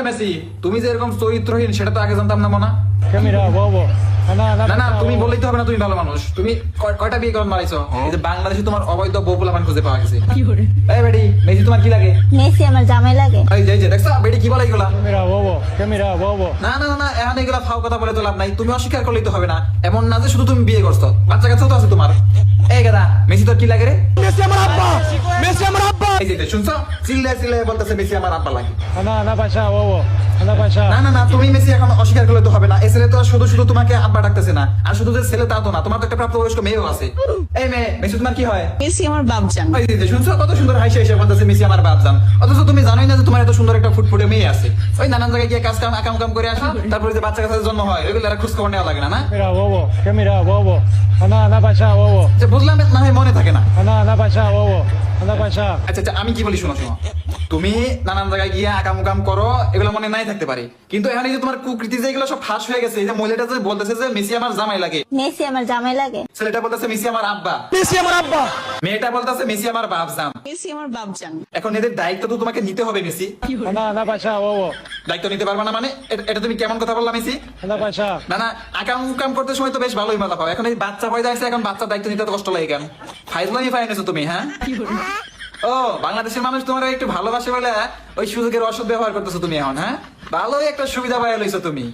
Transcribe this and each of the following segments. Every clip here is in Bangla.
মেসি, তুমি যে এরকম চরিত্রহীন সেটা তো আগে জানতাম না মনে। না না, তুমি বললেই তো হবে না তুমি ভালো মানুষ। তুমি কয়টা বিয়ে করন মারাইছো? এই যে বাংলাদেশে তোমার অবৈধ বউ পোলাপান খুঁজে পাওয়া গেছে। এই বেডি, মেসি তোমার কি লাগে? মেসি আমার জামাই লাগে। এই যে দেখছো বেডি কি বলে এগুলা? না না না, এখন এগুলা ফাও কথা বলে তো লাভ নাই। তুমি অস্বীকার করলেই তো হবে না। এমন না যে শুধু তুমি বিয়ে করছো, বাচ্চা কাচ্চাও তো আছে তোমার। এই গাদা, মেসি তোর কি লাগে রে? মেসি আমার আব্বা, মেসি আমার আব্বা। এই যে শুনছো, চিল্লায় বলতেছে মেসি আমার আব্বা লাগে। না না না, তুমি মেসি এখন অস্বীকার করলে তো হবে না। এই ছেলে তো শুধু শুধু তোমাকে আব্বা ডাকতেছে না, আর শুধু যে ছেলে তা তো না, তোমার তো একটা প্রাপ্তবয়স্ক মেয়েও আছে। এই মেয়ে, মেসি তোমার কি হয়? মেসি আমার বাপজান। এই যে শুনছো, কত সুন্দর হাসি হাসি বলতেছে মেসি আমার বাপজান। অথচ তুমি জানোই না যে তোমার এত সুন্দর একটা ফুটফুটে মেয়ে আছে। ওই নানান জায়গায় গিয়ে কাজ কাম করে আসো, তারপরে যে বাচ্চা কাচ্চার জন্ম হয় ওইগুলো খোঁজ খবর নেওয়া লাগে না। না যে বুঝলাম না হয় মনে থাকে না। আচ্ছা আচ্ছা, আমি কি বলি শোনো শোনো, তুমি নানান জায়গায় গিয়ে আকাম করো, এগুলো মনে নাই থাকতে পারে, কিন্তু এখানে যে তোমার কুকৃতি যে এগুলো সব ফাঁস হয়ে গেছে। এই যে মহিলাটা যে বলতেছে যে মেসি আমার জামাই লাগে, মেসি আমার জামাই লাগে। ছেলেটা বলতেছে মেসি আমার আব্বা, মেসি আমার আব্বা। মেয়েটা বলতেছে মেসি আমার বাপজান। মেসি আমার বাপজান। এখন এদের দায়িত্ব তো তোমাকে নিতে হবে মেসি। দায়িত্ব নিতে পারবা না মানে? এটা তুমি কেমন কথা বললা মেসি? না না, আকাম করতে সময় তো বেশ ভালোই মজা পাও। এখন এই বাচ্চা পয়দা আছে, এখন বাচ্চার দায়িত্ব নিতে তো কষ্ট লাগে কেন? ফাইজলামি ফাইনেছো তুমি, হ্যাঁ? ও, বাংলাদেশের মানুষ তোমার একটু ভালোবাসে বলে ওই সুযোগের অসৎ ব্যবহার করতেছো তুমি এখন, হ্যাঁ? ভালোই একটা সুবিধা পাইয়া লইছো তুমি।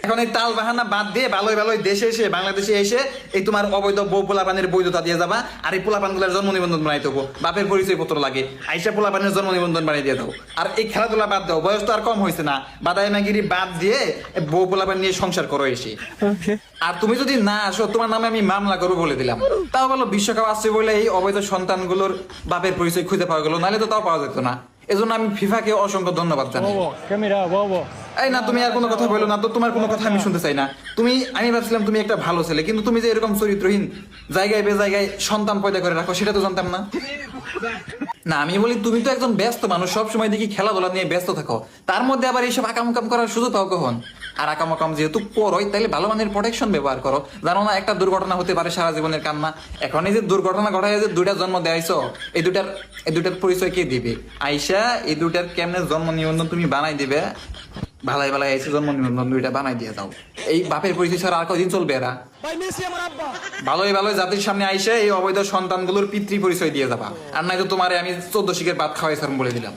এখন এই তাল বাহানা বাদ দিয়ে ভালোই দেশে এসে, বাংলাদেশে এসে এই তোমার অবৈধ বউ পোলাপানের বৈধতা দিয়ে যাবা। আর এই পোলাপানগুলোর জন্ম নিবন্ধন বানাই দেবো, বাপের পরিচয় পত্র লাগে, আইসা পোলাপানের জন্ম নিবন্ধন বানিয়ে দিয়ে দাও। আর এই খেলাধুলা বাদ দাও, বয়স তো আর কম হয়েছে না, বাদাই মাগিরি বাদ দিয়ে বউ পোলাপান নিয়ে সংসার করো এসে। আর তুমি যদি না আসো, তোমার নামে আমি মামলা করবো বলে দিলাম। তাও বলো বিশ্বকাপ আসছে বলে এই অবৈধ সন্তানগুলোর বাপের পরিচয় খুঁজে পাওয়া গেল, নাহলে তো তাও পাওয়া যেত না। এজন্য আমি ফিফাকে অসংখ্য ধন্যবাদ জানাই। এই না, তুমি আর কোনো কথা বলো না তো, তোমার কোনো কথা আমি শুনতে চাই না। আমি ভাবছিলাম তুমি একটা ভালো ছেলে, কিন্তু তুমি যে এরকম চরিত্রহীন জায়গায় জায়গায় সন্তান পয়দা করে রাখো সেটা তো জানতাম না। না, আমি বলি তুমি তো একজন ব্যস্ত মানুষ, সব সময় দেখি খেলাধুলা নিয়ে ব্যস্ত থাকো, তার মধ্যে আবার এইসব আকাম করার সুযোগ পাও কখন? আর আকাম যেহেতু করোই, তাহলে ভালো মানের প্রোটেকশন ব্যবহার করো। জানো না একটা দুর্ঘটনা হতে পারে সারা জীবনের কান্না। এখন এই যে দুর্ঘটনা ঘটায় যে দুইটা জন্ম দেয়াইছো, এই দুটার পরিচয় কে দিবে? আইসা এই দুটার কেমনে জন্ম নিবন্ধন তুমি বানাই দিবে? ভালাই আইসে জন্ম নিবন্ধন দুইটা বানাই দিয়ে দাও। এই বাপের পরিচয় ছাড়া আর কদিন চলবে এরা? ভালোই জাতির সামনে আইসে এই অবৈধ সন্তানগুলোর পিতৃ পরিচয় দিয়ে যাবা। আর নাই তো তোমারে আমি 14 শিখের ভাত খাওয়াই সারম বলে দিলাম।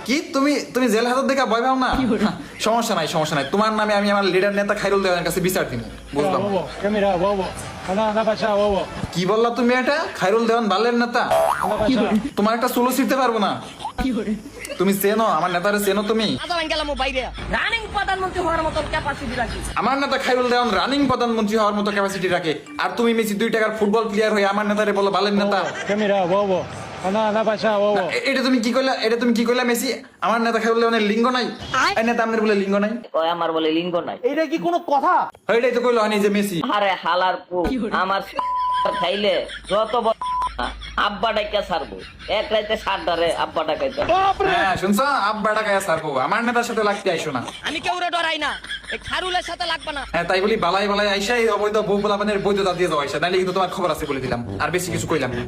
কি তুমি জেল হাজত দেখা ভয় পাও না? সমস্যা নাই, তোমার নামে আমি আমার লিডার নেতা খাইরুল দেওয়ার কাছে বিচার দিব, বুঝলাম? কি বললা তুমি? এটা খাইরুল দেওয়ান বালের নেতা? তোমার একটা চুলো ছিঁড়তে পারবো না। তুমি চেনো আমার নেতারে? চেনো তুমি? আমার নেতা খাইরুল দেওয়ান রানিং প্রধানমন্ত্রী হওয়ার মতো ক্যাপাসিটি রাখে, আর তুমি মেসি 2 টাকার ফুটবল প্লেয়ার হয়ে আমার নেতারে বলো বালের নেতা? এটা তুমি কি কইলা মেসি? আমার নেতা খাইরুল দেওয়ানের লিঙ্গ নাই? এই নেতা আমাদের বলে লিঙ্গ নাই? আমার বলে লিঙ্গ নাই। এটা কি কোনো কথা? এটাই তো কইলো হয়নি যে মেসি। আরে হালার পু, আমার খাইলে যত আব্বা ডাইকা ছাড়বো, এক রাইতে 60 ডারে আব্বা ডাকাইতে। হ্যাঁ শুনছো, আব্বা ডাকাইয়া ছাড়বো, আমার নেতার সাথে লাগতে আইসো না। আমি কেউরে ডরাই না, এই খারুলের সাথে লাগবে না। হ্যাঁ তাই বলি বালাই আইসা এই অবৈধ বউ পোলাপানের বৈধতা দিয়ে যাও আইসা, নাইলে কিন্তু তোমার খবর আছে বলে দিলাম। আর বেশি কিছু কইলাম না।